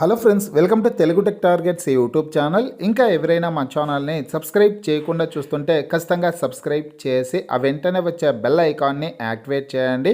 Hello friends, welcome to Telugu tech targets YouTube channel. ఇంకా ఎవరైనా మా ఛానల్ని సబ్స్క్రైబ్ చేయకుండా చూస్తుంటే ఖచ్చితంగా సబ్స్క్రైబ్ చేసి ఆ వెంటనే వచ్చే బెల్ ఐకాన్ని యాక్టివేట్ చేయండి.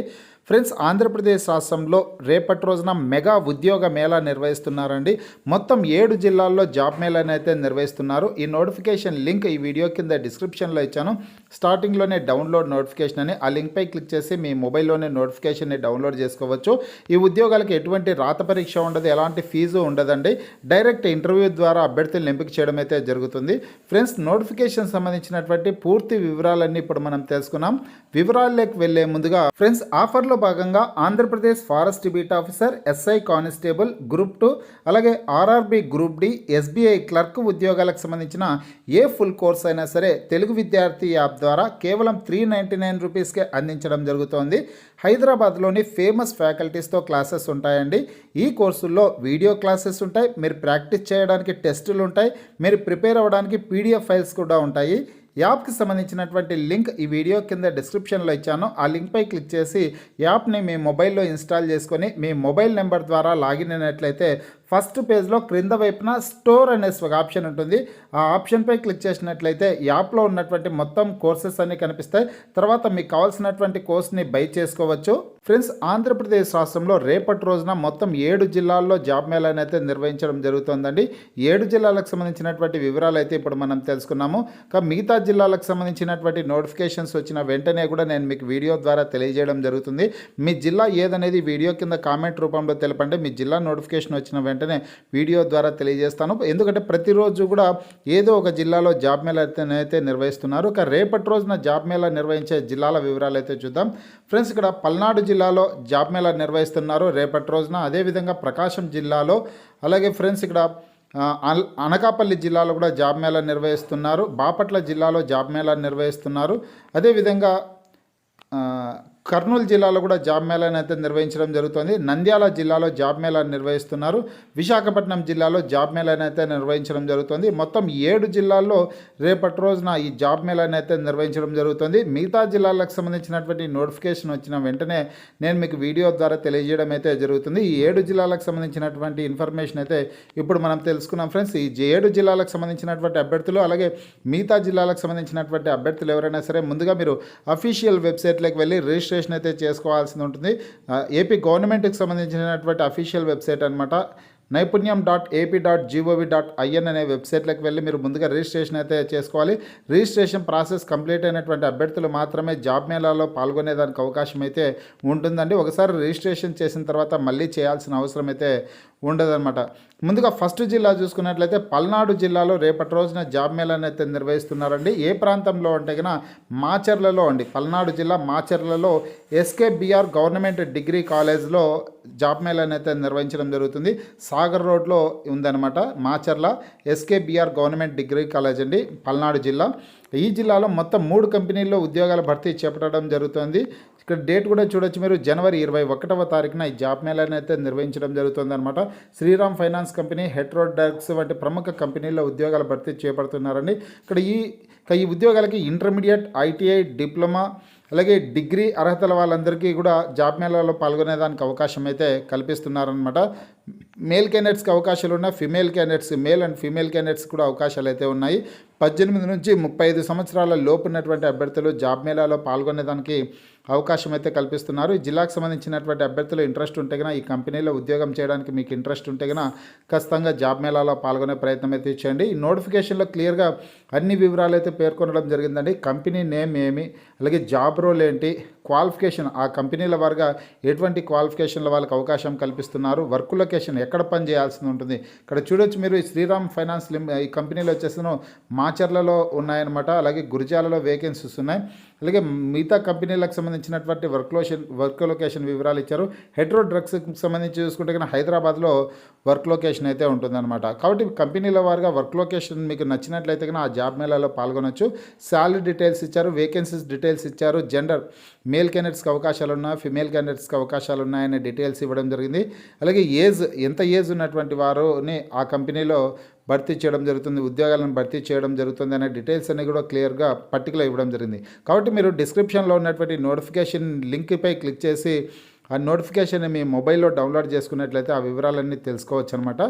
ఫ్రెండ్స్, ఆంధ్రప్రదేశ్ రాష్ట్రంలో రేపటి రోజున మెగా ఉద్యోగ మేళా నిర్వహిస్తున్నారండి. మొత్తం 7 జిల్లాల్లో జాబ్ మేళాని అయితే నిర్వహిస్తున్నారు. ఈ నోటిఫికేషన్ లింక్ ఈ వీడియో కింద డిస్క్రిప్షన్లో ఇచ్చాను. స్టార్టింగ్లోనే డౌన్లోడ్ నోటిఫికేషన్ అని ఆ లింక్పై క్లిక్ చేసి మీ మొబైల్లోనే నోటిఫికేషన్ని డౌన్లోడ్ చేసుకోవచ్చు. ఈ ఉద్యోగాలకు ఎటువంటి రాత పరీక్ష ఉండదు, ఎలాంటి ఫీజు ఉండదండి. డైరెక్ట్ ఇంటర్వ్యూ ద్వారా అభ్యర్థులను ఎంపిక చేయడం అయితే జరుగుతుంది. ఫ్రెండ్స్, నోటిఫికేషన్ సంబంధించినటువంటి పూర్తి వివరాలన్నీ ఇప్పుడు మనం తెలుసుకున్నాం. వివరాల్లోకి వెళ్లే ముందుగా ఫ్రెండ్స్, ఆఫర్లో భాగంగా Andhra Pradesh forest deputy officer, SI constable group 2, అలాగే RRB group D, SBI clerk ఉద్యోగాలకు సంబంధించిన ఏ ఫుల్ కోర్స్ అయినా సరే తెలుగు విద్యార్థి యాప్ ద్వారా కేవలం 399 రూపీస్కే అందించడం జరుగుతోంది. హైదరాబాద్లోని ఫేమస్ ఫ్యాకల్టీస్తో క్లాసెస్ ఉంటాయండి. ఈ కోర్సుల్లో వీడియో క్లాసెస్ ఉంటాయి, మీరు ప్రాక్టీస్ చేయడానికి టెస్టులు ఉంటాయి, మీరు ప్రిపేర్ అవ్వడానికి పీడిఎఫ్ ఫైల్స్ కూడా ఉంటాయి. యాప్కి సంబంధించినటువంటి లింక్ ఈ వీడియో కింద డిస్క్రిప్షన్లో ఇచ్చాను. ఆ లింక్పై క్లిక్ చేసి యాప్ని మీ మొబైల్లో ఇన్స్టాల్ చేసుకొని మీ మొబైల్ నెంబర్ ద్వారా లాగిన్ అయినట్లయితే ఫస్ట్ పేజ్లో క్రింద వైపున స్టోర్ అనే ఒక ఆప్షన్ ఉంటుంది. ఆ ఆప్షన్పై క్లిక్ చేసినట్లయితే యాప్లో ఉన్నటువంటి మొత్తం కోర్సెస్ అన్నీ కనిపిస్తాయి. తర్వాత మీకు కావాల్సినటువంటి కోర్స్ని బై చేసుకోవచ్చు. ఫ్రెండ్స్, ఆంధ్రప్రదేశ్ రాష్ట్రంలో రేపటి రోజున మొత్తం 7 జిల్లాల్లో జాబ్ మేళాని అయితే నిర్వహించడం జరుగుతుందండి. 7 జిల్లాలకు సంబంధించినటువంటి వివరాలు అయితే ఇప్పుడు మనం తెలుసుకున్నాము. మిగతా జిల్లాలకు సంబంధించినటువంటి నోటిఫికేషన్స్ వచ్చిన వెంటనే కూడా నేను మీకు వీడియో ద్వారా తెలియజేయడం జరుగుతుంది. మీ జిల్లా ఏదనేది వీడియో కింద కామెంట్ రూపంలో తెలపండి. మీ జిల్లా నోటిఫికేషన్ వచ్చిన వెంటనే వీడియో ద్వారా తెలియజేస్తాను. ఎందుకంటే ప్రతిరోజు కూడా ఏదో ఒక జిల్లాలో జాబ్ మేళా అయితే నిర్వహిస్తున్నారు. రేపటి రోజున జాబ్ మేళా నిర్వహించే జిల్లాల వివరాలు అయితే చూద్దాం. ఫ్రెండ్స్, ఇక్కడ పల్నాడు జిల్లాలో జాబ్ మేళా నిర్వహిస్తున్నారు రేపటి రోజున. అదేవిధంగా ప్రకాశం జిల్లాలో, అలాగే ఫ్రెండ్స్ ఇక్కడ అనకాపల్లి జిల్లాలో కూడా జాబ్ మేళా నిర్వహిస్తున్నారు. బాపట్ల జిల్లాలో జాబ్ మేళా నిర్వహిస్తున్నారు. అదేవిధంగా కర్నూలు జిల్లాలో కూడా జాబ్ మేళాని అయితే నిర్వహించడం జరుగుతుంది. నంద్యాల జిల్లాలో జాబ్ మేళాని నిర్వహిస్తున్నారు. విశాఖపట్నం జిల్లాలో జాబ్ మేళాని అయితే నిర్వహించడం జరుగుతుంది. మొత్తం 7 జిల్లాల్లో రేపటి రోజున ఈ జాబ్ మేళాని అయితే నిర్వహించడం జరుగుతుంది. మిగతా జిల్లాలకు సంబంధించినటువంటి నోటిఫికేషన్ వచ్చిన వెంటనే నేను మీకు వీడియో ద్వారా తెలియజేయడం అయితే జరుగుతుంది. ఈ 7 జిల్లాలకు సంబంధించినటువంటి ఇన్ఫర్మేషన్ అయితే ఇప్పుడు మనం తెలుసుకున్నాం. ఫ్రెండ్స్, ఈ 7 జిల్లాలకు సంబంధించినటువంటి అభ్యర్థులు, అలాగే మిగతా జిల్లాలకు సంబంధించినటువంటి అభ్యర్థులు ఎవరైనా సరే ముందుగా మీరు అఫీషియల్ వెబ్సైట్లోకి వెళ్ళి రిజిస్ట్రేషన్ అయితే చేసుకోవాల్సి ఉంటుంది. ఏపీ గవర్నమెంట్కి సంబంధించినటువంటి అఫీషియల్ వెబ్సైట్ అనమాట. naipunyam.ap.gov.in అనే వెబ్సైట్లోకి వెళ్ళి మీరు ముందుగా రిజిస్ట్రేషన్ అయితే చేసుకోవాలి. రిజిస్ట్రేషన్ ప్రాసెస్ కంప్లీట్ అయినటువంటి అభ్యర్థులు మాత్రమే జాబ్ మేళాలో పాల్గొనేదానికి అవకాశం అయితే ఉంటుందండి. ఒకసారి రిజిస్ట్రేషన్ చేసిన తర్వాత మళ్ళీ చేయాల్సిన అవసరం అయితే ఉండదన్నమాట. ముందుగా ఫస్ట్ జిల్లా చూసుకున్నట్లయితే పల్నాడు జిల్లాలో రేపటి రోజున జాబ్ మేళాని అయితే నిర్వహిస్తున్నారండి. ఏ ప్రాంతంలో అంటే కన్నా మాచర్లలో అండి. పల్నాడు జిల్లా మాచర్లలో ఎస్కేబిఆర్ గవర్నమెంట్ డిగ్రీ కాలేజ్లో జాబ్ మేళాని అయితే నిర్వహించడం జరుగుతుంది. సాగర్ రోడ్లో ఉందన్నమాట. Macherla SKBR government degree college అండి, పల్నాడు జిల్లా. ఈ జిల్లాలో మొత్తం 3 కంపెనీల్లో ఉద్యోగాల భర్తీ చేపట్టడం జరుగుతుంది. ఇక్కడ డేట్ కూడా చూడొచ్చు మీరు. జనవరి 21వ తారీఖున ఈ జాబ్ మేళాని అయితే నిర్వహించడం జరుగుతుంది అనమాట. Shriram finance company, Hetero drugs వంటి ప్రముఖ కంపెనీల్లో ఉద్యోగాల భర్తీ చేపడుతున్నారండి. ఇక్కడ ఈ ఉద్యోగాలకి ఇంటర్మీడియట్, ఐటీఐ, డిప్లొమా, అలాగే డిగ్రీ అర్హతల వాళ్ళందరికీ కూడా జాబ్ మేళాలో పాల్గొనేదానికి అవకాశం అయితే కల్పిస్తున్నారనమాట. మేల్ క్యాండిడేట్స్కి అవకాశాలు ఉన్నాయి, female candidates, male and female candidates కూడా అవకాశాలు అయితే ఉన్నాయి. 18 నుంచి 35 సంవత్సరాల లోపు ఉన్నటువంటి అభ్యర్థులు జాబ్ మేళాలో పాల్గొనేదానికి అవకాశం అయితే కల్పిస్తున్నారు. ఈ జిల్లాకు సంబంధించినటువంటి అభ్యర్థులు ఇంట్రెస్ట్ ఉంటే కనుక, ఈ కంపెనీలో ఉద్యోగం చేయడానికి మీకు ఇంట్రెస్ట్ ఉంటే కనుక ఖచ్చితంగా జాబ్ మేళాలో పాల్గొనే ప్రయత్నం అయితే చేయండి. ఈ నోటిఫికేషన్లో క్లియర్గా అన్ని వివరాలు అయితే పేర్కొనడం జరిగిందండి. కంపెనీ నేమ్ ఏమి, అలాగే జాబ్ రోల్ ఏంటి, క్వాలిఫికేషన్, ఆ కంపెనీల వారుగా ఎటువంటి క్వాలిఫికేషన్ల వాళ్ళకి అవకాశం కల్పిస్తున్నారు, వర్క్ లొకేషన్ ఎక్కడ పని చేయాల్సి ఉంటుంది. ఇక్కడ చూడొచ్చు మీరు. ఈ శ్రీరామ్ ఫైనాన్స్ ఈ కంపెనీలో వచ్చేసిన మాచర్లలో ఉన్నాయన్నమాట. అలాగే గురిజాలలో వేకెన్సీస్ ఉన్నాయి. అలాగే మిగతా కంపెనీలకు సంబంధించినటువంటి వర్క్ లొకేషన్ వివరాలు ఇచ్చారు. హెట్రో డ్రగ్స్కి సంబంధించి చూసుకుంటే కనుక హైదరాబాద్లో వర్క్ లొకేషన్ అయితే ఉంటుందన్నమాట. కాబట్టి కంపెనీల వారుగా వర్క్ లొకేషన్ మీకు నచ్చినట్లయితే కనుక ఆ జాబ్ మేళాలో పాల్గొనవచ్చు. శాలరీ డీటెయిల్స్ ఇచ్చారు, వేకెన్సీస్ డీటెయిల్స్ ఇచ్చారు, జెండర్, మేల్ క్యాండిడేట్స్కి అవకాశాలు ఉన్నాయి, ఫిమేల్ క్యాండిడేట్స్కి అవకాశాలు ఉన్నాయనే డీటెయిల్స్ ఇవ్వడం జరిగింది. అలాగే ఎంత ఏజ్ ఉన్నటువంటి వారుని ఆ కంపెనీలో భర్తీ చేయడం జరుగుతుంది, ఉద్యోగాలను భర్తీ చేయడం జరుగుతుంది అనే డీటెయిల్స్ అన్ని కూడా క్లియర్గా పర్టికులర్ ఇవ్వడం జరిగింది. కాబట్టి మీరు డిస్క్రిప్షన్లో ఉన్నటువంటి నోటిఫికేషన్ లింక్పై క్లిక్ చేసి ఆ నోటిఫికేషన్ మీ మొబైల్లో డౌన్లోడ్ చేసుకున్నట్లయితే ఆ వివరాలన్నీ తెలుసుకోవచ్చు అనమాట.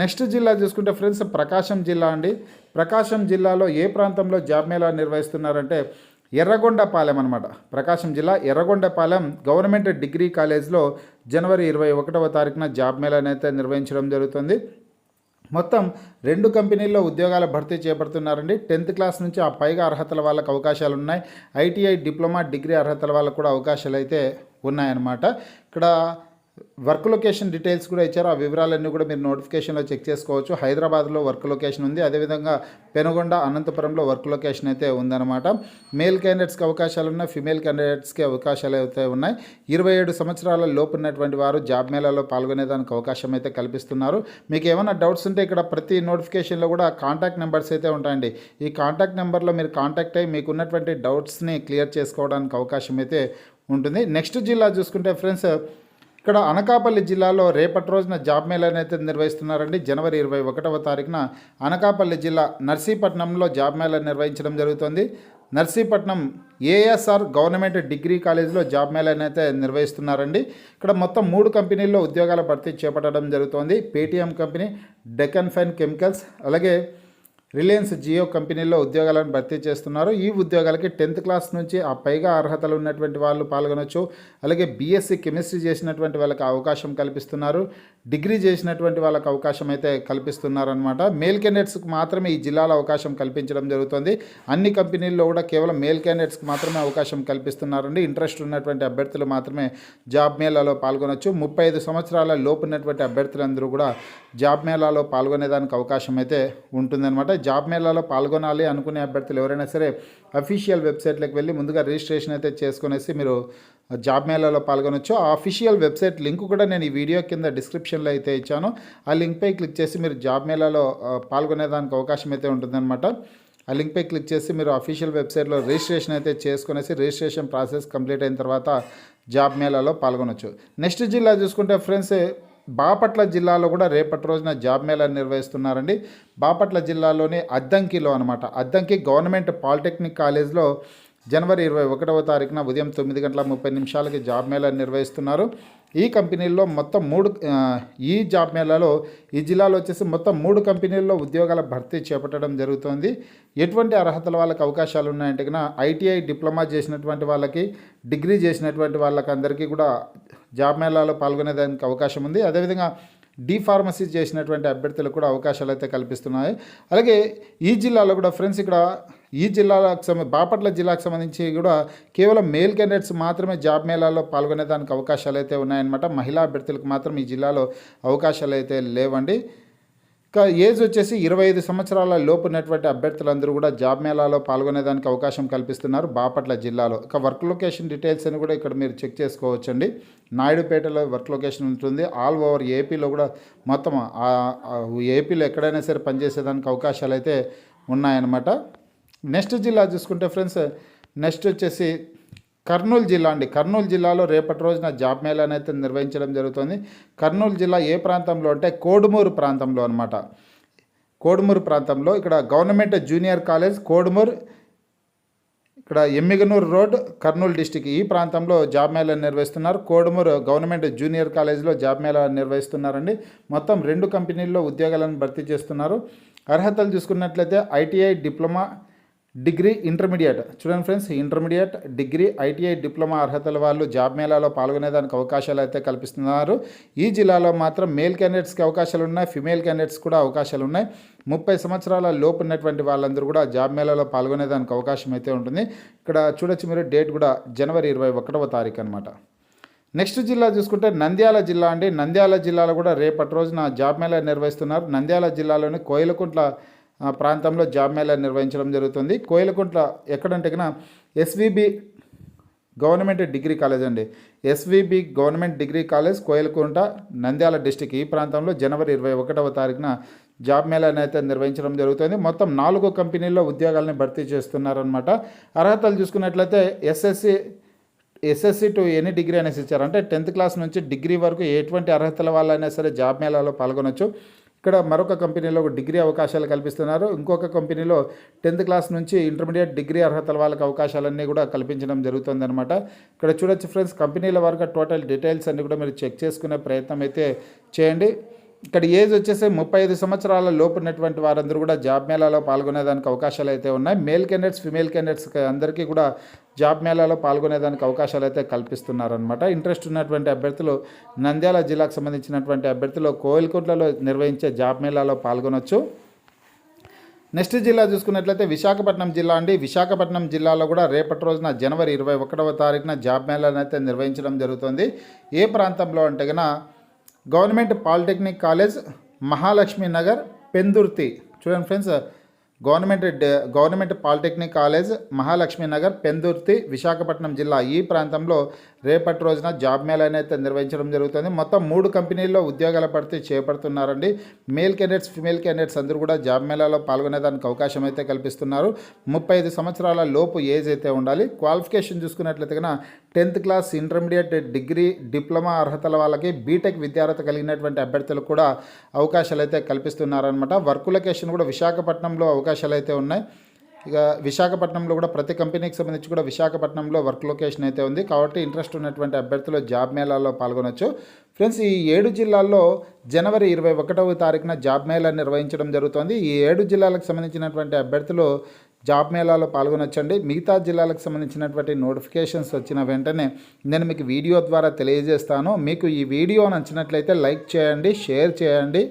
నెక్స్ట్ జిల్లా చూసుకుంటే ఫ్రెండ్స్ ప్రకాశం జిల్లా అండి. ప్రకాశం జిల్లాలో ఏ ప్రాంతంలో జాబ్ మేళా నిర్వహిస్తున్నారంటే ఎర్రగొండపాలెం అనమాట. ప్రకాశం జిల్లా ఎర్రగొండపాలెం గవర్నమెంట్ డిగ్రీ కాలేజ్లో జనవరి 21వ తారీఖున జాబ్ మేళాని అయితే నిర్వహించడం జరుగుతుంది. మొత్తం 2 కంపెనీల్లో ఉద్యోగాల భర్తీ చేపడుతున్నారండి. 10th క్లాస్ నుంచి ఆ పైగా అర్హతల వాళ్ళకు అవకాశాలు ఉన్నాయి. ఐటీఐ, డిప్లొమా, డిగ్రీ అర్హతల వాళ్ళకు కూడా అవకాశాలు అయితే ఉన్నాయన్నమాట. ఇక్కడ వర్క్ లొకేషన్ డీటెయిల్స్ కూడా ఇచ్చారు. ఆ వివరాలన్నీ కూడా మీరు నోటిఫికేషన్లో చెక్ చేసుకోవచ్చు. హైదరాబాద్లో వర్క్ లొకేషన్ ఉంది, అదేవిధంగా పెనుగొండ, అనంతపురంలో వర్క్ లొకేషన్ అయితే ఉందన్నమాట. మేల్ క్యాండిడేట్స్కి అవకాశాలు ఉన్నాయి, ఫిమేల్ క్యాండిడేట్స్కి అవకాశాలు అయితే ఉన్నాయి. 27 సంవత్సరాల లోపు ఉన్నటువంటి వారు జాబ్ మేళాలో పాల్గొనేదానికి అవకాశం అయితే కల్పిస్తున్నారు. మీకు ఏమైనా డౌట్స్ ఉంటే ఇక్కడ ప్రతి నోటిఫికేషన్లో కూడా కాంటాక్ట్ నెంబర్స్ అయితే ఉంటాయండి. ఈ కాంటాక్ట్ నెంబర్లో మీరు కాంటాక్ట్ అయ్యి మీకు ఉన్నటువంటి డౌట్స్ని క్లియర్ చేసుకోవడానికి అవకాశం అయితే ఉంటుంది. నెక్స్ట్ జిల్లా చూసుకుంటే ఫ్రెండ్స్ ఇక్కడ అనకాపల్లి జిల్లాలో రేపటి రోజున జాబ్ మేళాని అయితే నిర్వహిస్తున్నారండి. జనవరి 21వ తారీఖున అనకాపల్లి జిల్లా నర్సీపట్నంలో జాబ్ మేళా నిర్వహించడం జరుగుతుంది. నర్సీపట్నం ఏఎస్ఆర్ గవర్నమెంట్ డిగ్రీ కాలేజ్లో జాబ్ మేళాని అయితే నిర్వహిస్తున్నారండి. ఇక్కడ మొత్తం 3 కంపెనీల్లో ఉద్యోగాల భర్తీ చేపట్టడం జరుగుతోంది. Paytm company, Deccan fine chemicals, అలాగే రిలయన్స్ జియో కంపెనీల్లో ఉద్యోగాలను భర్తీ చేస్తున్నారు. ఈ ఉద్యోగాలకి 10th క్లాస్ నుంచి ఆ పైగా అర్హతలు ఉన్నటువంటి వాళ్ళు పాల్గొనవచ్చు. అలాగే బీఎస్సీ కెమిస్ట్రీ చేసినటువంటి వాళ్ళకి అవకాశం కల్పిస్తున్నారు. డిగ్రీ చేసినటువంటి వాళ్ళకి అవకాశం అయితే కల్పిస్తున్నారనమాట. మేల్ క్యాండిడేట్స్కి మాత్రమే ఈ జిల్లాలో అవకాశం కల్పించడం జరుగుతుంది. అన్ని కంపెనీల్లో కూడా కేవలం మేల్ క్యాండిడేట్స్కి మాత్రమే అవకాశం కల్పిస్తున్నారండి. ఇంట్రెస్ట్ ఉన్నటువంటి అభ్యర్థులు మాత్రమే జాబ్ మేళాలో పాల్గొనవచ్చు. 35 సంవత్సరాల లోపు ఉన్నటువంటి అభ్యర్థులందరూ కూడా జాబ్ మేళాలో పాల్గొనేదానికి అవకాశం అయితే ఉంటుందన్నమాట. జాబ్ మేళాలో పాల్గొనాలి అనుకునే అభ్యర్థులు ఎవరైనా సరే అఫీషియల్ వెబ్సైట్లోకి వెళ్ళి ముందుగా రిజిస్ట్రేషన్ అయితే చేసుకునేసి మీరు జాబ్ మేళాలో పాల్గొనవచ్చు. ఆ అఫీషియల్ వెబ్సైట్ లింక్ కూడా నేను ఈ వీడియో కింద డిస్క్రిప్షన్లో అయితే ఇచ్చాను. ఆ లింక్పై క్లిక్ చేసి మీరు జాబ్ మేళాలో పాల్గొనేదానికి అవకాశం అయితే ఉంటుందన్నమాట. ఆ లింక్పై క్లిక్ చేసి మీరు అఫీషియల్ వెబ్సైట్లో రిజిస్ట్రేషన్ అయితే చేసుకునేసి రిజిస్ట్రేషన్ ప్రాసెస్ కంప్లీట్ అయిన తర్వాత జాబ్ మేళాలో పాల్గొనవచ్చు. నెక్స్ట్ జిల్లా చూసుకుంటే ఫ్రెండ్స్ బాపట్ల జిల్లాలో కూడా రేపటి రోజున జాబ్ మేళా నిర్వహిస్తున్నారండి. బాపట్ల జిల్లాలోని అద్దంకిలో అనమాట. అద్దంకి గవర్నమెంట్ పాలిటెక్నిక్ కాలేజ్లో జనవరి 21వ తారీఖున ఉదయం 9:30 జాబ్ మేళా నిర్వహిస్తున్నారు. ఈ కంపెనీల్లో మొత్తం ఈ జాబ్ మేళాలో ఈ జిల్లాలో వచ్చేసి మొత్తం 3 కంపెనీల్లో ఉద్యోగాల భర్తీ చేపట్టడం జరుగుతుంది. ఎటువంటి అర్హతల వాళ్ళకి అవకాశాలు ఉన్నాయంటే కన్నా ఐటీఐ, డిప్లొమా చేసినటువంటి వాళ్ళకి, డిగ్రీ చేసినటువంటి వాళ్ళకి అందరికీ కూడా జాబ్ మేళాలో పాల్గొనేదానికి అవకాశం ఉంది. అదేవిధంగా ఫార్మసీ చేసినటువంటి అభ్యర్థులకు కూడా అవకాశాలు అయితే కల్పిస్తున్నాయి. అలాగే ఈ జిల్లాలో కూడా ఫ్రెండ్స్ ఇక్కడ ఈ జిల్లాలకు బాపట్ల జిల్లాకు సంబంధించి కూడా కేవలం మేల్ క్యాండిడేట్స్ మాత్రమే జాబ్ మేళాలో పాల్గొనేదానికి అవకాశాలు అయితే ఉన్నాయన్నమాట. మహిళా అభ్యర్థులకు మాత్రం ఈ జిల్లాలో అవకాశాలు అయితే లేవండి. ఇంకా ఏజ్ వచ్చేసి 25 సంవత్సరాల లోపు ఉన్నటువంటి అభ్యర్థులందరూ కూడా జాబ్ మేళాలో పాల్గొనేదానికి అవకాశం కల్పిస్తున్నారు బాపట్ల జిల్లాలో. ఇక వర్క్ లొకేషన్ డీటెయిల్స్ అని కూడా ఇక్కడ మీరు చెక్ చేసుకోవచ్చండి. నాయుడుపేటలో వర్క్ లొకేషన్ ఉంటుంది. ఆల్ ఓవర్ ఏపీలో కూడా మొత్తం ఏపీలో ఎక్కడైనా సరే పనిచేసేదానికి అవకాశాలు అయితే ఉన్నాయన్నమాట. నెక్స్ట్ జిల్లా చూసుకుంటే ఫ్రెండ్స్ నెక్స్ట్ వచ్చేసి కర్నూలు జిల్లా అండి. కర్నూలు జిల్లాలో రేపటి రోజున జాబ్ మేళాని అయితే నిర్వహించడం జరుగుతుంది. కర్నూలు జిల్లా ఏ ప్రాంతంలో అంటే కోడుమూరు ప్రాంతంలో అనమాట. కోడుమూరు ప్రాంతంలో ఇక్కడ గవర్నమెంట్ జూనియర్ కాలేజ్ కోడుమూరు, ఇక్కడ ఎమ్మిగనూరు రోడ్, కర్నూలు డిస్టిక్ ఈ ప్రాంతంలో జాబ్ మేళా నిర్వహిస్తున్నారు. కోడుమూరు గవర్నమెంట్ జూనియర్ కాలేజ్లో జాబ్ మేళా నిర్వహిస్తున్నారండి. మొత్తం 2 కంపెనీల్లో ఉద్యోగాలను భర్తీ చేస్తున్నారు. అర్హతలు చూసుకున్నట్లయితే ఐటీఐ, డిప్లొమా, డిగ్రీ, ఇంటర్మీడియట్. చూడండి friends, intermediate, degree, ITI, diploma అర్హతల వాళ్ళు జాబ్ మేళాలో పాల్గొనేదానికి అవకాశాలు అయితే కల్పిస్తున్నారు. ఈ జిల్లాలో మాత్రం మేల్ క్యాండిడేట్స్కి అవకాశాలు ఉన్నాయి, ఫిమేల్ క్యాండిడేట్స్ కూడా అవకాశాలు ఉన్నాయి. 30 సంవత్సరాల లోపు ఉన్నటువంటి వాళ్ళందరూ కూడా జాబ్ మేళాలో పాల్గొనేదానికి అవకాశం అయితే ఉంటుంది. ఇక్కడ చూడొచ్చు మీరు డేట్ కూడా జనవరి 21వ తారీఖు అనమాట. నెక్స్ట్ జిల్లా చూసుకుంటే నంద్యాల జిల్లా అండి. నంద్యాల జిల్లాలో కూడా రేపటి రోజున జాబ్ మేళా నిర్వహిస్తున్నారు. నంద్యాల జిల్లాలోని కోయిలకుంట్ల ప్రాంతంలో జాబ్ మేళా నిర్వహించడం జరుగుతుంది. కోయిలకుంట్ల ఎక్కడంటే కన్నా ఎస్విబి గవర్నమెంట్ డిగ్రీ కాలేజ్ అండి. SVB government degree college Koilakunta, Nandyal district ఈ ప్రాంతంలో జనవరి 21వ తారీఖున జాబ్ మేళాని అయితే నిర్వహించడం జరుగుతుంది. మొత్తం 4 కంపెనీల్లో ఉద్యోగాలని భర్తీ చేస్తున్నారనమాట. అర్హతలు చూసుకున్నట్లయితే ఎస్ఎస్సి టు ఎనీ డిగ్రీ అనేసి ఇచ్చారు. అంటే 10th క్లాస్ నుంచి డిగ్రీ వరకు ఎటువంటి అర్హతల వాళ్ళైనా సరే జాబ్ మేళాలో పాల్గొనవచ్చు. ఇక్కడ మరొక కంపెనీలో డిగ్రీ అవకాశాలు కల్పిస్తున్నారు. ఇంకొక కంపెనీలో 10th క్లాస్ నుంచి ఇంటర్మీడియట్ డిగ్రీ అర్హతల వాళ్ళకి అవకాశాలన్నీ కూడా కల్పించడం జరుగుతుందన్నమాట. ఇక్కడ చూడొచ్చు ఫ్రెండ్స్, కంపెనీల వారికి టోటల్ డీటెయిల్స్ అన్నీ కూడా మీరు చెక్ చేసుకునే ప్రయత్నం అయితే చేయండి. ఇక్కడ ఏజ్ వచ్చేసి 35 సంవత్సరాల లోపు ఉన్నటువంటి వారందరూ కూడా జాబ్ మేళాలో పాల్గొనేదానికి అవకాశాలు అయితే ఉన్నాయి. మేల్ క్యాండిడేట్స్, ఫిమేల్ క్యాండిడేట్స్ అందరికీ కూడా జాబ్ మేళాలో పాల్గొనేదానికి అవకాశాలు అయితే కల్పిస్తున్నారనమాట. ఇంట్రెస్ట్ ఉన్నటువంటి అభ్యర్థులు నంద్యాల జిల్లాకు సంబంధించినటువంటి అభ్యర్థులు కోయిల్కుంట్లలో నిర్వహించే జాబ్ మేళాలో పాల్గొనవచ్చు. నెక్స్ట్ జిల్లా చూసుకున్నట్లయితే విశాఖపట్నం జిల్లా అండి. విశాఖపట్నం జిల్లాలో కూడా రేపటి రోజున జనవరి 21వ తారీఖున జాబ్ మేళాను అయితే నిర్వహించడం జరుగుతుంది. ఏ ప్రాంతంలో అంటే కనుక government polytechnic college, Mahalakshmi Nagar, Pendurthi. చూడండి friends, government polytechnic college, Mahalakshmi Nagar, Pendurthi, Visakhapatnam జిల్లా ఈ ప్రాంతంలో రేపటి రోజున జాబ్ మేళాని అయితే నిర్వహించడం జరుగుతుంది. మొత్తం 3 కంపెనీల్లో ఉద్యోగాల భర్తీ చేపడుతున్నారండి. మేల్ క్యాండిడేట్స్, ఫిమేల్ క్యాండిడేట్స్ అందరూ కూడా జాబ్ మేళాలో పాల్గొనేదానికి అవకాశం అయితే కల్పిస్తున్నారు. 35 సంవత్సరాల లోపు ఏజ్ అయితే ఉండాలి. క్వాలిఫికేషన్ చూసుకున్నట్లయితే కన్నా 10th class, intermediate degree, diploma అర్హతల వాళ్ళకి, బీటెక్ విద్యార్హత కలిగినటువంటి అభ్యర్థులకు కూడా అవకాశాలు అయితే కల్పిస్తున్నారనమాట. వర్క్ లొకేషన్ కూడా విశాఖపట్నంలో అవకాశాలు అయితే ఉన్నాయి. ఇక విశాఖపట్నంలో కూడా ప్రతి కంపెనీకి సంబంధించి కూడా విశాఖపట్నంలో వర్క్ లొకేషన్ అయితే ఉంది. కాబట్టి ఇంట్రెస్ట్ ఉన్నటువంటి అభ్యర్థులు జాబ్ మేళాలో పాల్గొనవచ్చు. ఫ్రెండ్స్, ఈ 7 జిల్లాల్లో జనవరి 21వ తారీఖున జాబ్ మేళా నిర్వహించడం జరుగుతుంది. ఈ 7 జిల్లాలకు సంబంధించినటువంటి అభ్యర్థులు జాబ్ మేళాలో పాల్గొనొచ్చండి. మిగతా జిల్లాలకు సంబంధించినటువంటి నోటిఫికేషన్స్ వచ్చిన వెంటనే నేను మీకు వీడియో ద్వారా తెలియజేస్తాను. మీకు ఈ వీడియో నచ్చినట్లయితే లైక్ చేయండి, షేర్ చేయండి.